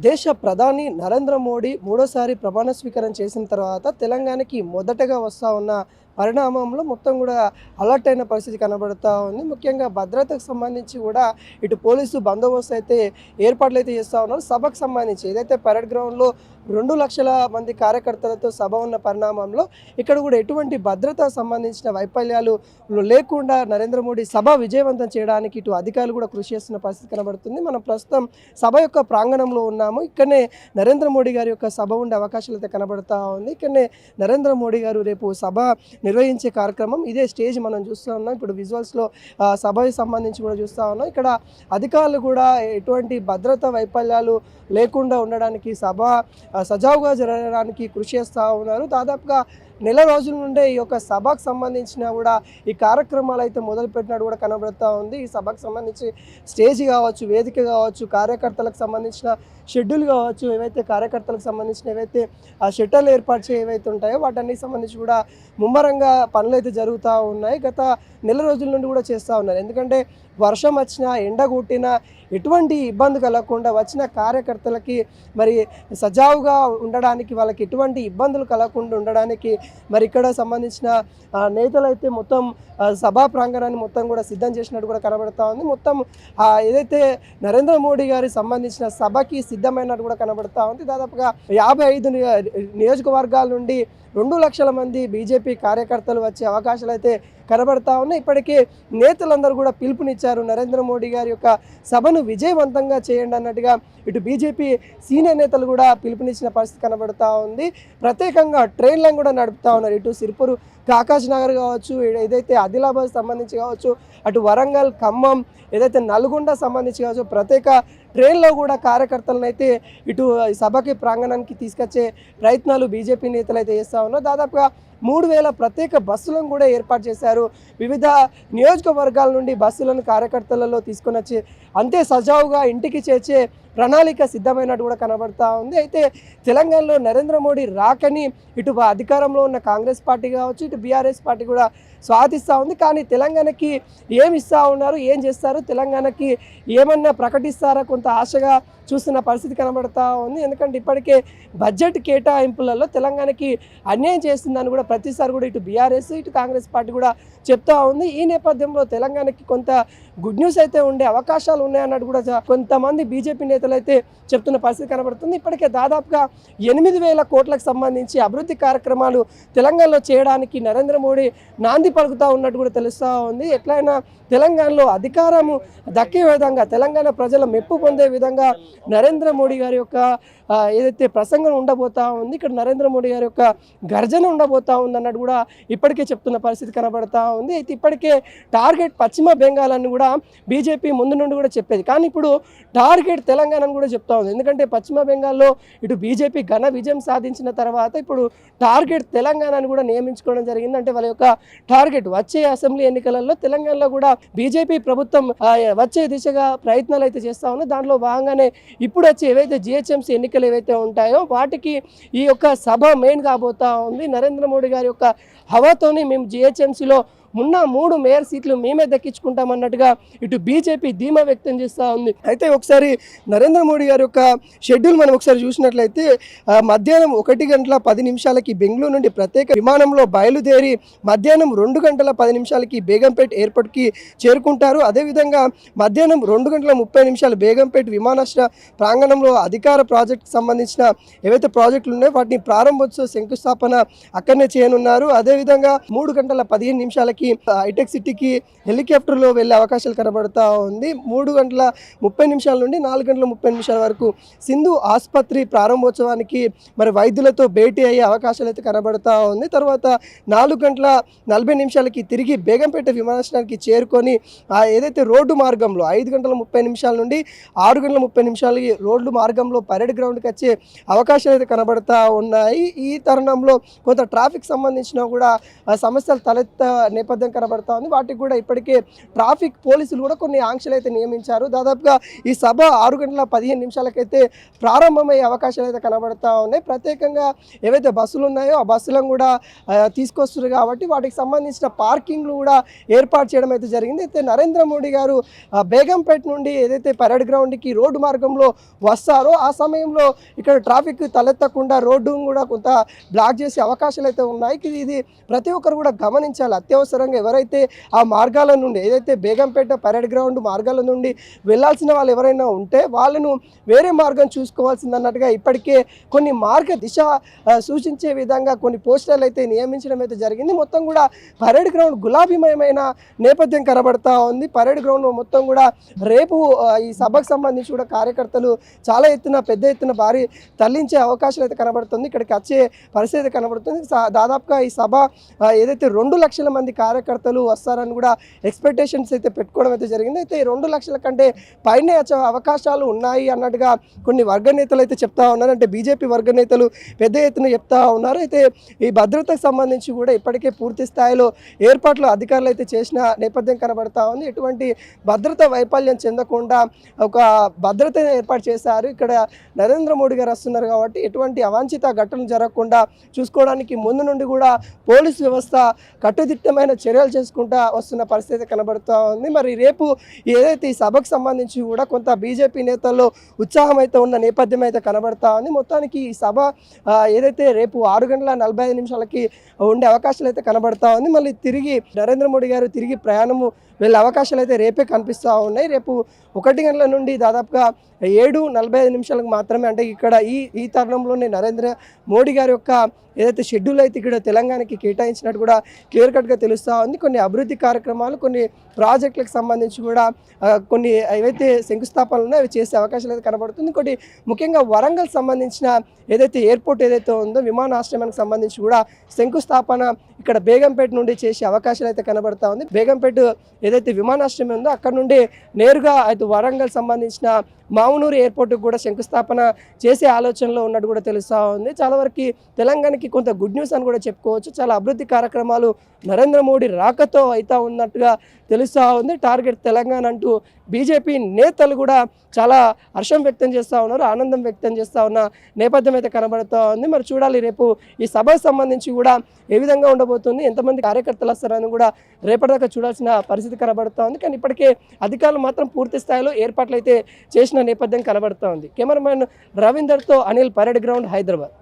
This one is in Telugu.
దేశ ప్రధాని నరేంద్ర మోడీ మూడోసారి ప్రమాణ స్వీకారం చేసిన తర్వాత తెలంగాణకి మొదటగా వస్తూ ఉన్న పరిణామంలో మొత్తం కూడా అలర్ట్ అయిన పరిస్థితి కనబడుతూ ఉంది. ముఖ్యంగా భద్రతకు సంబంధించి కూడా ఇటు పోలీసు బందోబస్తు అయితే ఏర్పాట్లు అయితే చేస్తూ ఉన్నారు. సభకు సంబంధించి ఏదైతే పరేడ్ గ్రౌండ్లో 2 లక్షల మంది కార్యకర్తలతో సభ ఉన్న పరిణామంలో ఇక్కడ కూడా ఎటువంటి భద్రత సంబంధించిన వైఫల్యాలు లేకుండా నరేంద్ర మోడీ సభ విజయవంతం చేయడానికి ఇటు అధికారులు కూడా కృషి చేస్తున్న పరిస్థితి కనబడుతుంది. మనం ప్రస్తుతం సభ యొక్క ప్రాంగణంలో ఉన్నాము. ఇక్కడనే నరేంద్ర మోడీ గారి యొక్క సభ ఉండే అవకాశాలు అయితే కనబడుతూ ఉంది. ఇక్కడనే నరేంద్ర మోడీ గారు రేపు సభ నిర్వహించే కార్యక్రమం ఇదే స్టేజ్ మనం చూస్తూ ఉన్నాం. ఇప్పుడు విజువల్స్లో సభకి సంబంధించి కూడా చూస్తూ ఉన్నాం. ఇక్కడ అధికారులు కూడా ఎటువంటి భద్రతా వైఫల్యాలు లేకుండా ఉండడానికి సభ సజావుగా జరగడానికి కృషి చేస్తూ ఉన్నారు. దాదాపుగా నెల రోజుల నుండే ఈ యొక్క సభకు సంబంధించిన కూడా ఈ కార్యక్రమాలు అయితే మొదలుపెట్టినట్టు కూడా కనబడుతూ ఉంది. ఈ సభకు సంబంధించి స్టేజ్ కావచ్చు, వేదిక కావచ్చు, కార్యకర్తలకు సంబంధించిన షెడ్యూల్ కావచ్చు, ఏవైతే కార్యకర్తలకు సంబంధించిన ఏవైతే ఆ షెడ్యూల్ ఏర్పాటు చేయ ఏవైతే ఉంటాయో వాటన్నిటికి సంబంధించి కూడా ముమ్మరంగా పనులు అయితే జరుగుతూ ఉన్నాయి. గత నెల రోజుల నుండి కూడా చేస్తూ ఉన్నారు. ఎందుకంటే వర్షం వచ్చినా, ఎండ కొట్టినా ఎటువంటి ఇబ్బంది కలగకుండా వచ్చిన కార్యకర్తలకి మరి సజావుగా ఉండడానికి, వాళ్ళకి ఎటువంటి ఇబ్బందులు కలగకుండా ఉండడానికి మరి ఇక్కడ సంబంధించిన నేతలు అయితే మొత్తం సభా ప్రాంగణాన్ని మొత్తం కూడా సిద్ధం చేసినట్టు కూడా కనబడుతూ ఉంది. మొత్తం ఏదైతే నరేంద్ర మోడీ గారికి సంబంధించిన సభకి సిద్ధమైనట్టు కూడా కనబడుతూ ఉంది. దాదాపుగా 55 నియోజకవర్గాల నుండి 2 లక్షల మంది బీజేపీ కార్యకర్తలు వచ్చే అవకాశాలు అయితే కనబడతా ఉన్నాయి. ఇప్పటికే నేతలందరూ కూడా పిలుపునిచ్చారు, నరేంద్ర మోడీ గారి యొక్క సభను విజయవంతంగా చేయండి అన్నట్టుగా ఇటు బీజేపీ సీనియర్ నేతలు కూడా పిలుపునిచ్చిన పరిస్థితి కనబడతా ఉంది. ప్రత్యేకంగా ట్రైన్లను కూడా నడుపుతా ఉన్నారు. ఇటు సిరిపూరు కాకాజ్ నగర్ కావచ్చు, ఏదైతే ఆదిలాబాద్ సంబంధించి కావచ్చు, అటు వరంగల్, ఖమ్మం, ఏదైతే నల్గొండ సంబంధించి కావచ్చు, ప్రత్యేక ట్రైన్లో కూడా కార్యకర్తలను అయితే ఇటు సభకి ప్రాంగణానికి తీసుకొచ్చే ప్రయత్నాలు బీజేపీ నేతలు అయితే చేస్తూ ఉన్నారు. దాదాపుగా 3000 ప్రత్యేక బస్సులను కూడా ఏర్పాటు చేశారు. వివిధ నియోజకవర్గాల నుండి బస్సులను కార్యకర్తలలో తీసుకొని వచ్చి అంతే సజావుగా ఇంటికి చేర్చే ప్రణాళిక సిద్ధమైనట్టు కూడా కనబడతా ఉంది. అయితే తెలంగాణలో నరేంద్ర మోడీ రాకని ఇటు అధికారంలో ఉన్న కాంగ్రెస్ పార్టీ కావచ్చు, ఇటు బీఆర్ఎస్ పార్టీ కూడా స్వాగతిస్తూ ఉంది. కానీ తెలంగాణకి ఏమి ఇస్తూ ఉన్నారు, ఏం చేస్తారు, తెలంగాణకి ఏమన్నా ప్రకటిస్తారా కొంత ఆశగా చూస్తున్న పరిస్థితి కనబడతా ఉంది. ఎందుకంటే ఇప్పటికే బడ్జెట్ కేటాయింపులలో తెలంగాణకి అన్యాయం చేస్తుందని కూడా ప్రతిసారి కూడా ఇటు బీఆర్ఎస్, ఇటు కాంగ్రెస్ పార్టీ కూడా చెప్తా ఉంది. ఈ నేపథ్యంలో తెలంగాణకి కొంత గుడ్ న్యూస్ అయితే ఉండే అవకాశాలు ఉన్నాయన్నట్టు కూడా కొంతమంది బీజేపీ నేతలు అయితే చెప్తున్న పరిస్థితి కనబడుతుంది. ఇప్పటికే దాదాపుగా 8,000 కోట్లకు సంబంధించి అభివృద్ధి కార్యక్రమాలు తెలంగాణలో చేయడానికి నరేంద్ర మోడీ నాంది పలుకుతూ ఉన్నట్టు కూడా తెలుస్తూ ఉంది. ఎట్లయినా తెలంగాణలో అధికారము దక్కే విధంగా, తెలంగాణ ప్రజల మెప్పు పొందే విధంగా నరేంద్ర మోడీ గారి యొక్క ఏదైతే ప్రసంగం ఉండబోతా ఉంది, ఇక్కడ నరేంద్ర మోడీ గారి యొక్క గర్జన ఉండబోతా ఉంది అన్నట్టు కూడా ఇప్పటికే చెప్తున్న పరిస్థితి కనబడతా ఉంది. అయితే ఇప్పటికే టార్గెట్ పశ్చిమ బెంగాల్ అని కూడా బీజేపీ ముందు నుండి కూడా చెప్పేది, కానీ ఇప్పుడు టార్గెట్ తెలంగాణను కూడా చెప్తా ఉంది. ఎందుకంటే పశ్చిమ బెంగాల్లో ఇటు బీజేపీ ఘన విజయం సాధించిన తర్వాత ఇప్పుడు టార్గెట్ తెలంగాణను కూడా నియమించుకోవడం జరిగింది. అంటే వాళ్ళ యొక్క టార్గెట్ వచ్చే అసెంబ్లీ ఎన్నికలలో తెలంగాణలో కూడా బీజేపీ ప్రభుత్వం వచ్చే దిశగా ప్రయత్నాలు అయితే చేస్తూ ఉన్నాయి. దాంట్లో భాగంగానే ఇప్పుడు వచ్చి ఏవైతే జిహెచ్ఎంసీ ఎన్నికలు ఏవైతే ఉంటాయో వాటికి ఈ యొక్క సభ మెయిన్ కాబోతా ఉంది. నరేంద్ర మోడీ గారి యొక్క హవాతోని మేము జిహెచ్ఎంసీలో ఉన్న 3 మేయర్ సీట్లు మేమే దక్కించుకుంటామన్నట్టుగా ఇటు బీజేపీ ధీమా వ్యక్తం చేస్తూ ఉంది. అయితే ఒకసారి నరేంద్ర మోడీ గారి యొక్క షెడ్యూల్ మనం ఒకసారి చూసినట్లయితే మధ్యాహ్నం 1:10 బెంగళూరు నుండి ప్రత్యేక విమానంలో బయలుదేరి మధ్యాహ్నం 2:10 బేగంపేట్ ఎయిర్పోర్ట్కి చేరుకుంటారు. అదేవిధంగా మధ్యాహ్నం 2:30 బేగంపేట్ విమానాశ్రయ ప్రాంగణంలో అధికార ప్రాజెక్టుకు సంబంధించిన ఏవైతే ప్రాజెక్టులు ఉన్నాయో వాటిని ప్రారంభోత్సవ శంకుస్థాపన అక్కడనే చేయనున్నారు. అదేవిధంగా 3:15 హైటెక్ సిటీకి హెలికాప్టర్లో వెళ్ళే అవకాశాలు కనబడతా ఉంది. 3:30 నుండి 4:30 వరకు సింధు ఆసుపత్రి ప్రారంభోత్సవానికి మరి వైద్యులతో భేటీ అయ్యే అవకాశాలు అయితే కనబడతా ఉంది. తర్వాత 4:40 తిరిగి బేగంపేట విమానాశ్రయానికి చేరుకొని ఏదైతే రోడ్డు మార్గంలో 5:30 నుండి 6:30 రోడ్డు మార్గంలో పరేడ్ గ్రౌండ్కి వచ్చే అవకాశాలు అయితే కనబడతా ఉన్నాయి. ఈ తరుణంలో కొంత ట్రాఫిక్ సంబంధించిన కూడా సమస్యలు తలెత్త నేపథ్యం కనబడతా ఉంది. వాటికి కూడా ఇప్పటికే ట్రాఫిక్ పోలీసులు కూడా కొన్ని ఆంక్షలు అయితే నియమించారు. దాదాపుగా ఈ సభ 6:15 ప్రారంభమయ్యే అవకాశాలు అయితే కనబడతా ఉన్నాయి. ప్రత్యేకంగా ఏవైతే బస్సులు ఉన్నాయో ఆ బస్సులను కూడా తీసుకొస్తున్నారు కాబట్టి వాటికి సంబంధించిన పార్కింగ్లు కూడా ఏర్పాటు చేయడం అయితే జరిగింది. అయితే నరేంద్ర మోడీ గారు బేగంపేట నుండి ఏదైతే పరేడ్ గ్రౌండ్కి రోడ్డు మార్గంలో వస్తారో ఆ సమయంలో ఇక్కడ ట్రాఫిక్ తలెత్తకుండా రోడ్డును కూడా కొంత బ్లాక్ చేసే అవకాశాలు అయితే ఉన్నాయి. ఇది ప్రతి ఒక్కరు కూడా గమనించాలి. అత్యవసరంగా ఎవరైతే ఆ మార్గాల నుండి ఏదైతే బేగంపేట పరేడ్ గ్రౌండ్ మార్గాల నుండి వెళ్ళాల్సిన వాళ్ళు ఎవరైనా ఉంటే వాళ్ళను వేరే మార్గం చూసుకోవాల్సిందన్నట్టుగా ఇప్పటికే కొన్ని మార్గ దిశ సూచించే విధంగా కొన్ని పోస్టర్లు అయితే నియమించడం అయితే జరిగింది. మొత్తం కూడా పరేడ్ గ్రౌండ్ గులాబీమయమైన నేపథ్యం కనబడతా ఉంది. పరేడ్ గ్రౌండ్ మొత్తం కూడా రేపు ఈ సభకు సంబంధించి కూడా కార్యకర్తలు చాలా పెద్ద ఎత్తున భారీ తరలించే అవకాశాలు అయితే కనబడుతుంది. ఇక్కడికి వచ్చే పరిస్థితి కనబడుతుంది. దాదాపుగా ఈ సభ ఏదైతే 2 లక్షల మంది కార్యకర్తలు వస్తారని కూడా ఎక్స్పెక్టేషన్స్ అయితే పెట్టుకోవడం అయితే జరిగింది. అయితే 2 లక్షల కంటే పైనే వచ్చే అవకాశాలు ఉన్నాయి అన్నట్టుగా కొన్ని వర్గ నేతలు అయితే చెప్తా ఉన్నారు. అంటే బీజేపీ వర్గ నేతలు పెద్ద ఎత్తున చెప్తా ఉన్నారు. అయితే ఈ భద్రతకు సంబంధించి కూడా ఇప్పటికే పూర్తి స్థాయిలో ఏర్పాట్లు అధికారులు అయితే చేసిన నేపథ్యం కనబడతా ఉంది. ఎటువంటి భద్రత వైఫల్యం చెందకుండా ఒక భద్రతను ఏర్పాటు చేశారు. ఇక్కడ నరేంద్ర మోడీ గారు వస్తున్నారు కాబట్టి ఎటువంటి అవాంఛిత ఘటనలు జరగకుండా చూసుకోవడానికి ముందు నుండి కూడా పోలీసు వ్యవస్థ కట్టుదిట్టమైన చర్యలు చేసుకుంటా వస్తున్న పరిస్థితి కనబడుతూ ఉంది. మరి రేపు ఏదైతే ఈ సభకు సంబంధించి కూడా కొంత బీజేపీ నేతల్లో ఉత్సాహం అయితే ఉన్న నేపథ్యం అయితే కనబడతా ఉంది. మొత్తానికి ఈ సభ ఏదైతే రేపు 6:45 ఉండే అవకాశాలు అయితే కనబడతా ఉంది. మళ్ళీ తిరిగి నరేంద్ర మోడీ గారు తిరిగి ప్రయాణము వెళ్ళే అవకాశాలు అయితే రేపే కనిపిస్తూ ఉన్నాయి. రేపు 1 గంటల నుండి దాదాపుగా 7:45 మాత్రమే, అంటే ఇక్కడ ఈ తరుణంలోనే నరేంద్ర మోడీ గారి యొక్క ఏదైతే షెడ్యూల్ అయితే ఇక్కడ తెలంగాణకి కేటాయించినట్టు కూడా క్లియర్ కట్గా తెలుస్తూ ఉంది. కొన్ని అభివృద్ధి కార్యక్రమాలు, కొన్ని ప్రాజెక్టులకు సంబంధించి కూడా కొన్ని ఏవైతే శంకుస్థాపనలు ఉన్నాయో అవి చేసే అవకాశాలు అయితే కనబడుతుంది. కొన్ని ముఖ్యంగా వరంగల్ సంబంధించిన ఏదైతే ఎయిర్పోర్ట్ ఏదైతే ఉందో విమానాశ్రయానికి సంబంధించి కూడా శంకుస్థాపన ఇక్కడ బేగంపేట నుండి చేసే అవకాశాలు అయితే కనబడతా ఉంది. బేగంపేట ఏదైతే విమానాశ్రయం ఉందో అక్కడ నుండి నేరుగా అయితే వరంగల్ సంబంధించిన మామునూరు ఎయిర్పోర్ట్కి కూడా శంకుస్థాపన చేసే ఆలోచనలో ఉన్నట్టు కూడా తెలుస్తూ ఉంది. చాలా వరకు తెలంగాణకి కొంత గుడ్ న్యూస్ అని కూడా చెప్పుకోవచ్చు. చాలా అభివృద్ధి కార్యక్రమాలు నరేంద్ర మోడీ రాకతో అయితే ఉన్నట్టుగా తెలుస్తూ ఉంది. టార్గెట్ తెలంగాణ అంటూ బీజేపీ నేతలు కూడా చాలా హర్షం వ్యక్తం చేస్తూ ఉన్నారు, ఆనందం వ్యక్తం చేస్తూ ఉన్న నేపథ్యం అయితే కనబడుతూ ఉంది. మరి చూడాలి రేపు ఈ సభకు సంబంధించి కూడా ఏ విధంగా ఉండబోతుంది, ఎంతమంది కార్యకర్తలు వస్తారని కూడా రేపటిదాకా చూడాల్సిన పరిస్థితి కనబడుతూ ఉంది. కానీ ఇప్పటికే అధికారులు మాత్రం పూర్తి స్థాయిలో ఏర్పాట్లు అయితే చేసిన నేపథ్యం కనబడుతూ ఉంది. కెమెరామెన్ రవీందర్తో అనిల్, పరేడ్ గ్రౌండ్, హైదరాబాద్.